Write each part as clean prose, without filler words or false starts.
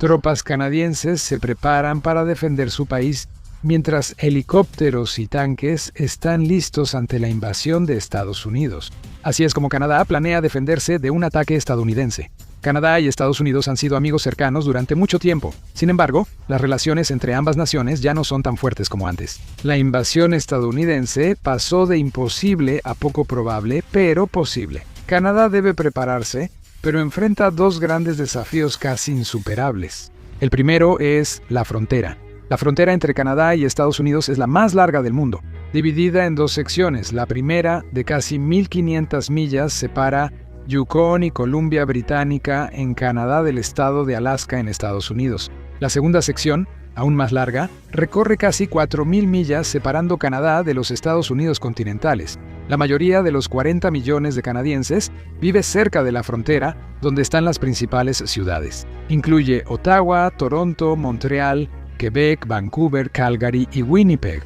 Tropas canadienses se preparan para defender su país, mientras helicópteros y tanques están listos ante la invasión de Estados Unidos. Así es como Canadá planea defenderse de un ataque estadounidense. Canadá y Estados Unidos han sido amigos cercanos durante mucho tiempo. Sin embargo, las relaciones entre ambas naciones ya no son tan fuertes como antes. La invasión estadounidense pasó de imposible a poco probable, pero posible. Canadá debe prepararse, pero enfrenta dos grandes desafíos casi insuperables. El primero es la frontera. La frontera entre Canadá y Estados Unidos es la más larga del mundo, dividida en dos secciones. La primera, de casi 1.500 millas, separa Yukon y Columbia Británica en Canadá del estado de Alaska en Estados Unidos. La segunda sección, aún más larga, recorre casi 4.000 millas separando Canadá de los Estados Unidos continentales. La mayoría de los 40 millones de canadienses vive cerca de la frontera, donde están las principales ciudades. Incluye Ottawa, Toronto, Montreal, Quebec, Vancouver, Calgary y Winnipeg.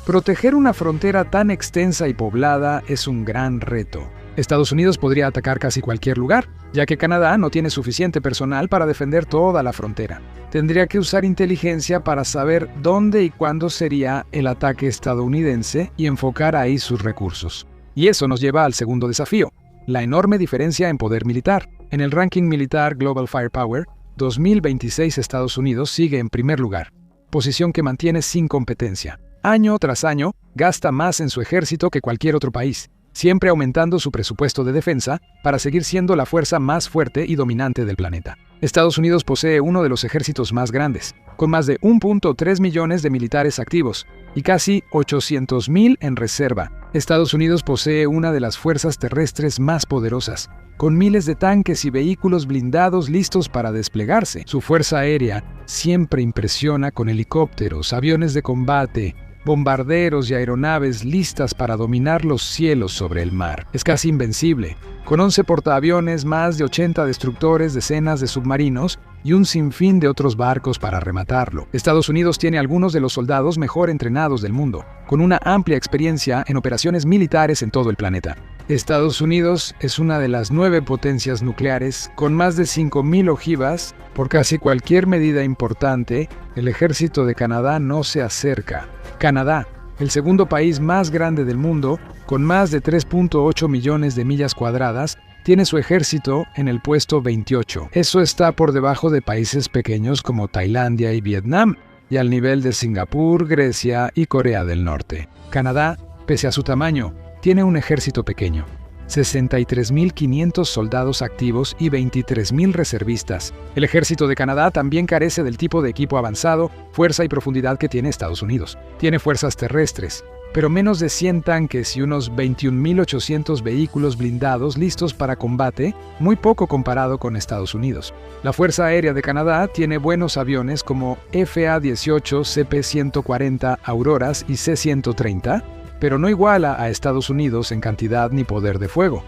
Proteger una frontera tan extensa y poblada es un gran reto. Estados Unidos podría atacar casi cualquier lugar, ya que Canadá no tiene suficiente personal para defender toda la frontera. Tendría que usar inteligencia para saber dónde y cuándo sería el ataque estadounidense y enfocar ahí sus recursos. Y eso nos lleva al segundo desafío, la enorme diferencia en poder militar. En el ranking militar Global Firepower, 2026 Estados Unidos sigue en primer lugar, posición que mantiene sin competencia. Año tras año, gasta más en su ejército que cualquier otro país, siempre aumentando su presupuesto de defensa para seguir siendo la fuerza más fuerte y dominante del planeta. Estados Unidos posee uno de los ejércitos más grandes, con más de 1.3 millones de militares activos y casi 800,000 en reserva. Estados Unidos posee una de las fuerzas terrestres más poderosas, con miles de tanques y vehículos blindados listos para desplegarse. Su fuerza aérea siempre impresiona con helicópteros, aviones de combate, bombarderos y aeronaves listas para dominar los cielos sobre el mar. Es casi invencible, con 11 portaaviones, más de 80 destructores, decenas de submarinos y un sinfín de otros barcos para rematarlo. Estados Unidos tiene algunos de los soldados mejor entrenados del mundo, con una amplia experiencia en operaciones militares en todo el planeta. Estados Unidos es una de las 9 potencias nucleares, con más de 5.000 ojivas. Por casi cualquier medida importante, el ejército de Canadá no se acerca. Canadá, el segundo país más grande del mundo, con más de 3.8 millones de millas cuadradas, tiene su ejército en el puesto 28. Eso está por debajo de países pequeños como Tailandia y Vietnam, y al nivel de Singapur, Grecia y Corea del Norte. Canadá, pese a su tamaño, tiene un ejército pequeño, 63.500 soldados activos y 23.000 reservistas. El ejército de Canadá también carece del tipo de equipo avanzado, fuerza y profundidad que tiene Estados Unidos. Tiene fuerzas terrestres, pero menos de 100 tanques y unos 21.800 vehículos blindados listos para combate, muy poco comparado con Estados Unidos. La Fuerza Aérea de Canadá tiene buenos aviones como FA-18, CP-140 Auroras y C-130, pero no iguala a Estados Unidos en cantidad ni poder de fuego.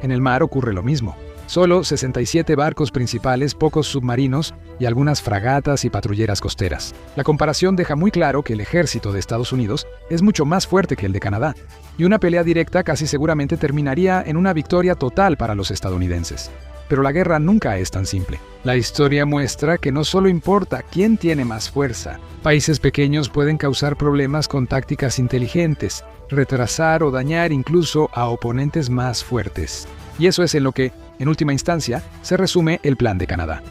En el mar ocurre lo mismo. Solo 67 barcos principales, pocos submarinos y algunas fragatas y patrulleras costeras. La comparación deja muy claro que el ejército de Estados Unidos es mucho más fuerte que el de Canadá, y una pelea directa casi seguramente terminaría en una victoria total para los estadounidenses. Pero la guerra nunca es tan simple. La historia muestra que no solo importa quién tiene más fuerza. Países pequeños pueden causar problemas con tácticas inteligentes, retrasar o dañar incluso a oponentes más fuertes. Y eso es en lo que, en última instancia, se resume el plan de Canadá.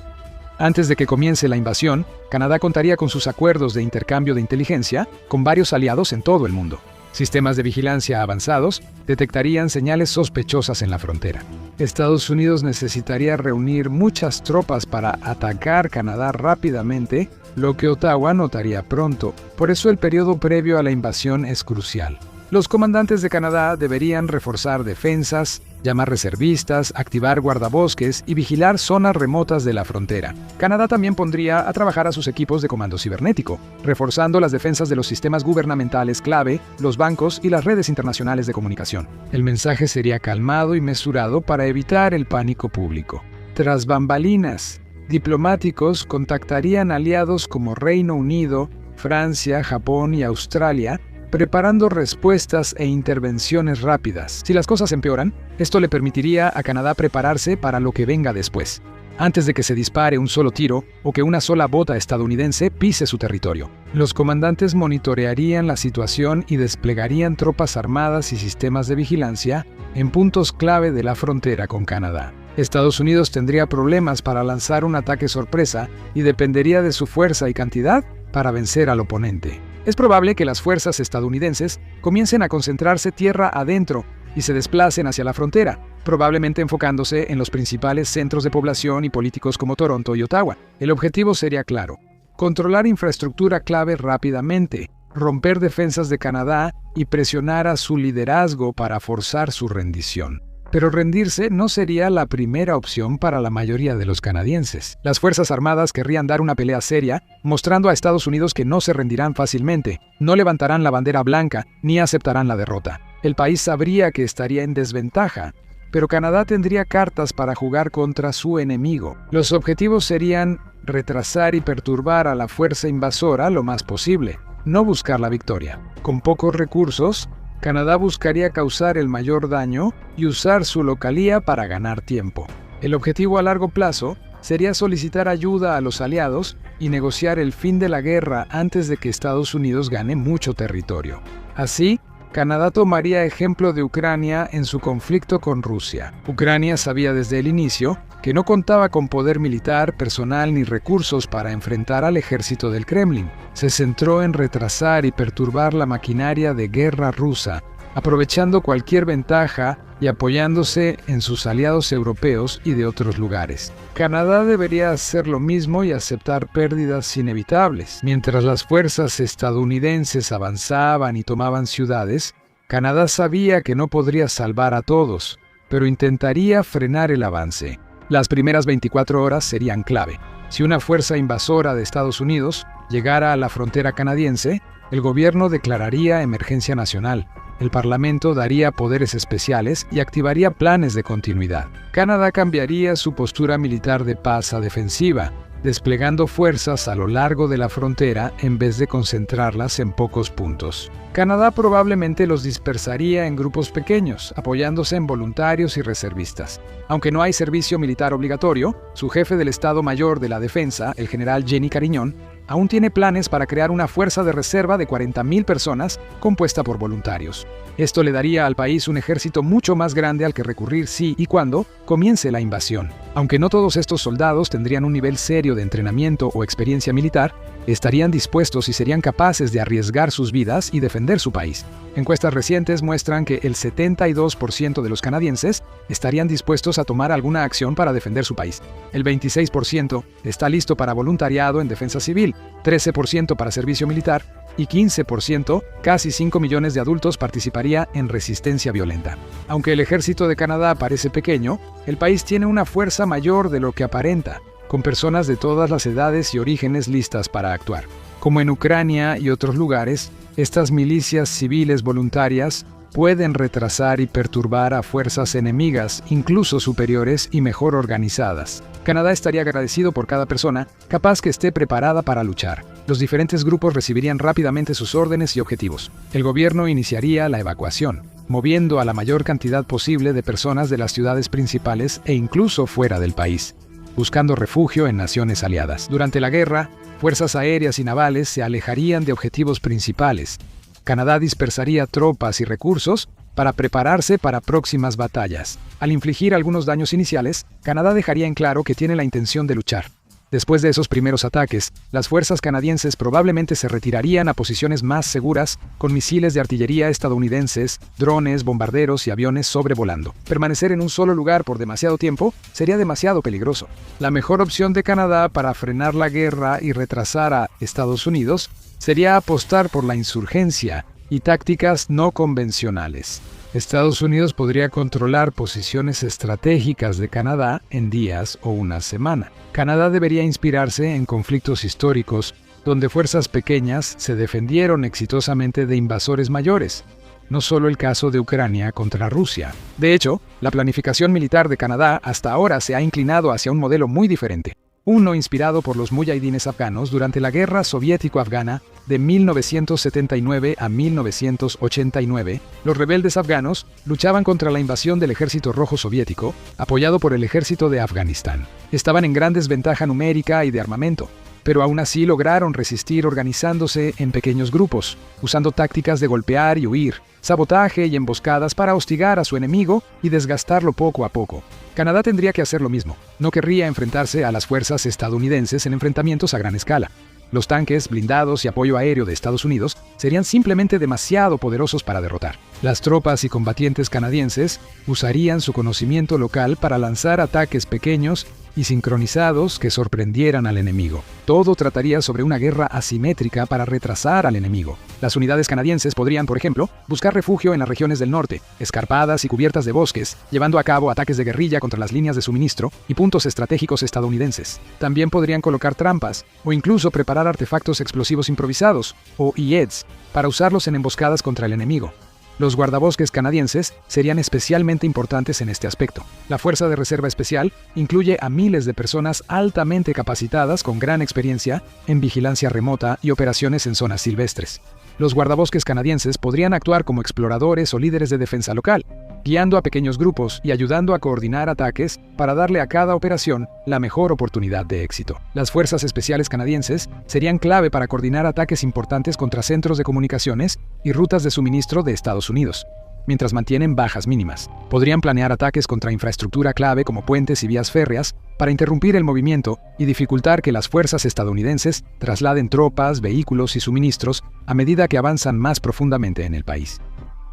Antes de que comience la invasión, Canadá contaría con sus acuerdos de intercambio de inteligencia con varios aliados en todo el mundo. Sistemas de vigilancia avanzados detectarían señales sospechosas en la frontera. Estados Unidos necesitaría reunir muchas tropas para atacar Canadá rápidamente, lo que Ottawa notaría pronto. Por eso el periodo previo a la invasión es crucial. Los comandantes de Canadá deberían reforzar defensas, llamar reservistas, activar guardabosques y vigilar zonas remotas de la frontera. Canadá también pondría a trabajar a sus equipos de comando cibernético, reforzando las defensas de los sistemas gubernamentales clave, los bancos y las redes internacionales de comunicación. El mensaje sería calmado y mesurado para evitar el pánico público. Tras bambalinas, diplomáticos contactarían aliados como Reino Unido, Francia, Japón y Australia, preparando respuestas e intervenciones rápidas. Si las cosas empeoran, esto le permitiría a Canadá prepararse para lo que venga después. antes de que se dispare un solo tiro o que una sola bota estadounidense pise su territorio. Los comandantes monitorearían la situación y desplegarían tropas armadas y sistemas de vigilancia en puntos clave de la frontera con Canadá. Estados Unidos tendría problemas para lanzar un ataque sorpresa y dependería de su fuerza y cantidad para vencer al oponente. Es probable que las fuerzas estadounidenses comiencen a concentrarse tierra adentro y se desplacen hacia la frontera, probablemente enfocándose en los principales centros de población y políticos como Toronto y Ottawa. El objetivo sería claro: controlar infraestructura clave rápidamente, romper defensas de Canadá y presionar a su liderazgo para forzar su rendición. Pero rendirse no sería la primera opción para la mayoría de los canadienses. Las Fuerzas Armadas querrían dar una pelea seria, mostrando a Estados Unidos que no se rendirán fácilmente, no levantarán la bandera blanca ni aceptarán la derrota. El país sabría que estaría en desventaja, pero Canadá tendría cartas para jugar contra su enemigo. Los objetivos serían retrasar y perturbar a la fuerza invasora lo más posible, no buscar la victoria. Con pocos recursos, Canadá buscaría causar el mayor daño y usar su localía para ganar tiempo. El objetivo a largo plazo sería solicitar ayuda a los aliados y negociar el fin de la guerra antes de que Estados Unidos gane mucho territorio. Así, Canadá tomaría ejemplo de Ucrania en su conflicto con Rusia. Ucrania sabía desde el inicio que no contaba con poder militar, personal ni recursos para enfrentar al ejército del Kremlin. Se centró en retrasar y perturbar la maquinaria de guerra rusa, aprovechando cualquier ventaja y apoyándose en sus aliados europeos y de otros lugares. Canadá debería hacer lo mismo y aceptar pérdidas inevitables. Mientras las fuerzas estadounidenses avanzaban y tomaban ciudades, Canadá sabía que no podría salvar a todos, pero intentaría frenar el avance. Las primeras 24 horas serían clave. Si una fuerza invasora de Estados Unidos llegara a la frontera canadiense, el gobierno declararía emergencia nacional. El Parlamento daría poderes especiales y activaría planes de continuidad. Canadá cambiaría su postura militar de paz a defensiva, desplegando fuerzas a lo largo de la frontera en vez de concentrarlas en pocos puntos. Canadá probablemente los dispersaría en grupos pequeños, apoyándose en voluntarios y reservistas. Aunque no hay servicio militar obligatorio, su jefe del Estado Mayor de la Defensa, el general Jenny Cariñón, aún tiene planes para crear una fuerza de reserva de 40,000 personas compuesta por voluntarios. Esto le daría al país un ejército mucho más grande al que recurrir si y cuando comience la invasión. Aunque no todos estos soldados tendrían un nivel serio de entrenamiento o experiencia militar, estarían dispuestos y serían capaces de arriesgar sus vidas y defender su país. Encuestas recientes muestran que el 72% de los canadienses estarían dispuestos a tomar alguna acción para defender su país. El 26% está listo para voluntariado en defensa civil, 13% para servicio militar y 15%, casi 5 millones de adultos, participaría en resistencia violenta. Aunque el ejército de Canadá parece pequeño, el país tiene una fuerza mayor de lo que aparenta, con personas de todas las edades y orígenes listas para actuar. Como en Ucrania y otros lugares, estas milicias civiles voluntarias pueden retrasar y perturbar a fuerzas enemigas, incluso superiores y mejor organizadas. Canadá estaría agradecido por cada persona capaz que esté preparada para luchar. Los diferentes grupos recibirían rápidamente sus órdenes y objetivos. El gobierno iniciaría la evacuación, moviendo a la mayor cantidad posible de personas de las ciudades principales e incluso fuera del país, buscando refugio en naciones aliadas. Durante la guerra, fuerzas aéreas y navales se alejarían de objetivos principales. Canadá dispersaría tropas y recursos para prepararse para próximas batallas. Al infligir algunos daños iniciales, Canadá dejaría en claro que tiene la intención de luchar. Después de esos primeros ataques, las fuerzas canadienses probablemente se retirarían a posiciones más seguras con misiles de artillería estadounidenses, drones, bombarderos y aviones sobrevolando. Permanecer en un solo lugar por demasiado tiempo sería demasiado peligroso. La mejor opción de Canadá para frenar la guerra y retrasar a Estados Unidos sería apostar por la insurgencia y tácticas no convencionales. Estados Unidos podría controlar posiciones estratégicas de Canadá en días o una semana. Canadá debería inspirarse en conflictos históricos donde fuerzas pequeñas se defendieron exitosamente de invasores mayores, no solo el caso de Ucrania contra Rusia. De hecho, la planificación militar de Canadá hasta ahora se ha inclinado hacia un modelo muy diferente. Uno inspirado por los muyahidines afganos durante la Guerra Soviético-Afgana de 1979 a 1989, los rebeldes afganos luchaban contra la invasión del Ejército Rojo Soviético, apoyado por el Ejército de Afganistán. Estaban en gran desventaja numérica y de armamento, pero aún así lograron resistir organizándose en pequeños grupos, usando tácticas de golpear y huir, sabotaje y emboscadas para hostigar a su enemigo y desgastarlo poco a poco. Canadá tendría que hacer lo mismo. No querría enfrentarse a las fuerzas estadounidenses en enfrentamientos a gran escala. Los tanques, blindados y apoyo aéreo de Estados Unidos serían simplemente demasiado poderosos para derrotar. Las tropas y combatientes canadienses usarían su conocimiento local para lanzar ataques pequeños y sincronizados que sorprendieran al enemigo. Todo trataría sobre una guerra asimétrica para retrasar al enemigo. Las unidades canadienses podrían, por ejemplo, buscar refugio en las regiones del norte, escarpadas y cubiertas de bosques, llevando a cabo ataques de guerrilla contra las líneas de suministro y puntos estratégicos estadounidenses. También podrían colocar trampas o incluso preparar artefactos explosivos improvisados, o IEDs, para usarlos en emboscadas contra el enemigo. Los guardabosques canadienses serían especialmente importantes en este aspecto. La Fuerza de Reserva Especial incluye a miles de personas altamente capacitadas con gran experiencia en vigilancia remota y operaciones en zonas silvestres. Los guardabosques canadienses podrían actuar como exploradores o líderes de defensa local, guiando a pequeños grupos y ayudando a coordinar ataques para darle a cada operación la mejor oportunidad de éxito. Las fuerzas especiales canadienses serían clave para coordinar ataques importantes contra centros de comunicaciones y rutas de suministro de Estados Unidos, mientras mantienen bajas mínimas. Podrían planear ataques contra infraestructura clave como puentes y vías férreas para interrumpir el movimiento y dificultar que las fuerzas estadounidenses trasladen tropas, vehículos y suministros a medida que avanzan más profundamente en el país.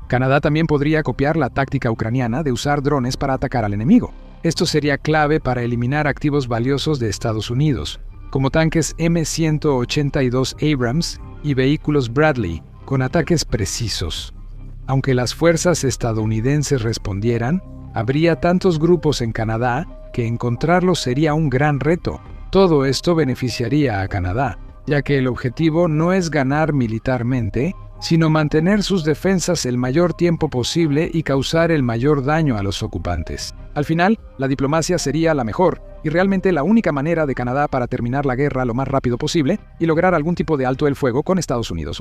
Canadá también podría copiar la táctica ucraniana de usar drones para atacar al enemigo. Esto sería clave para eliminar activos valiosos de Estados Unidos, como tanques M182 Abrams y vehículos Bradley, con ataques precisos. Aunque las fuerzas estadounidenses respondieran, habría tantos grupos en Canadá que encontrarlos sería un gran reto. Todo esto beneficiaría a Canadá, ya que el objetivo no es ganar militarmente, sino mantener sus defensas el mayor tiempo posible y causar el mayor daño a los ocupantes. Al final, la diplomacia sería la mejor y realmente la única manera de Canadá para terminar la guerra lo más rápido posible y lograr algún tipo de alto el fuego con Estados Unidos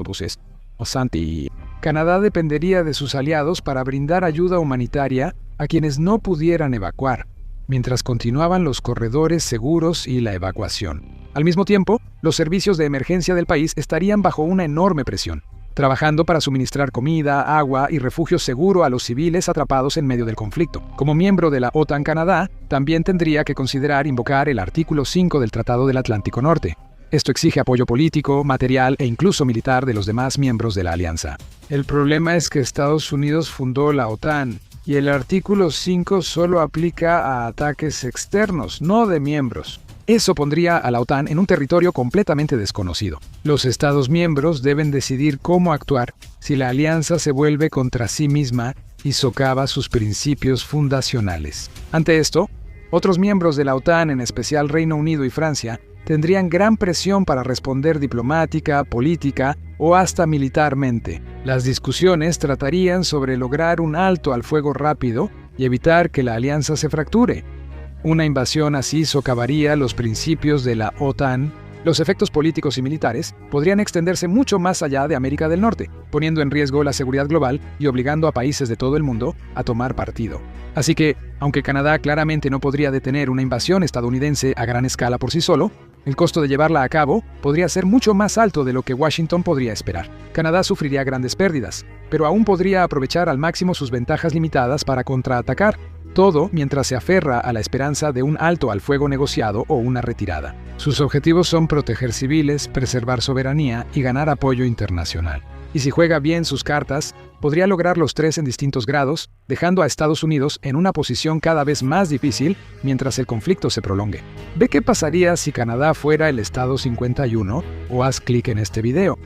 o Santi. Canadá dependería de sus aliados para brindar ayuda humanitaria a quienes no pudieran evacuar, mientras continuaban los corredores seguros y la evacuación. Al mismo tiempo, los servicios de emergencia del país estarían bajo una enorme presión, trabajando para suministrar comida, agua y refugio seguro a los civiles atrapados en medio del conflicto. Como miembro de la OTAN, Canadá también tendría que considerar invocar el artículo 5 del Tratado del Atlántico Norte. Esto exige apoyo político, material e incluso militar de los demás miembros de la alianza. El problema es que Estados Unidos fundó la OTAN, y el artículo 5 solo aplica a ataques externos, no de miembros. Eso pondría a la OTAN en un territorio completamente desconocido. Los Estados miembros deben decidir cómo actuar si la alianza se vuelve contra sí misma y socava sus principios fundacionales. Ante esto, otros miembros de la OTAN, en especial Reino Unido y Francia, tendrían gran presión para responder diplomática, política o hasta militarmente. Las discusiones tratarían sobre lograr un alto al fuego rápido y evitar que la alianza se fracture. Una invasión así socavaría los principios de la OTAN. Los efectos políticos y militares podrían extenderse mucho más allá de América del Norte, poniendo en riesgo la seguridad global y obligando a países de todo el mundo a tomar partido. Así que, aunque Canadá claramente no podría detener una invasión estadounidense a gran escala por sí solo, el costo de llevarla a cabo podría ser mucho más alto de lo que Washington podría esperar. Canadá sufriría grandes pérdidas, pero aún podría aprovechar al máximo sus ventajas limitadas para contraatacar, todo mientras se aferra a la esperanza de un alto al fuego negociado o una retirada. Sus objetivos son proteger civiles, preservar soberanía y ganar apoyo internacional. Y si juega bien sus cartas, podría lograr los tres en distintos grados, dejando a Estados Unidos en una posición cada vez más difícil mientras el conflicto se prolongue. Ve qué pasaría si Canadá fuera el Estado 51 o haz clic en este video.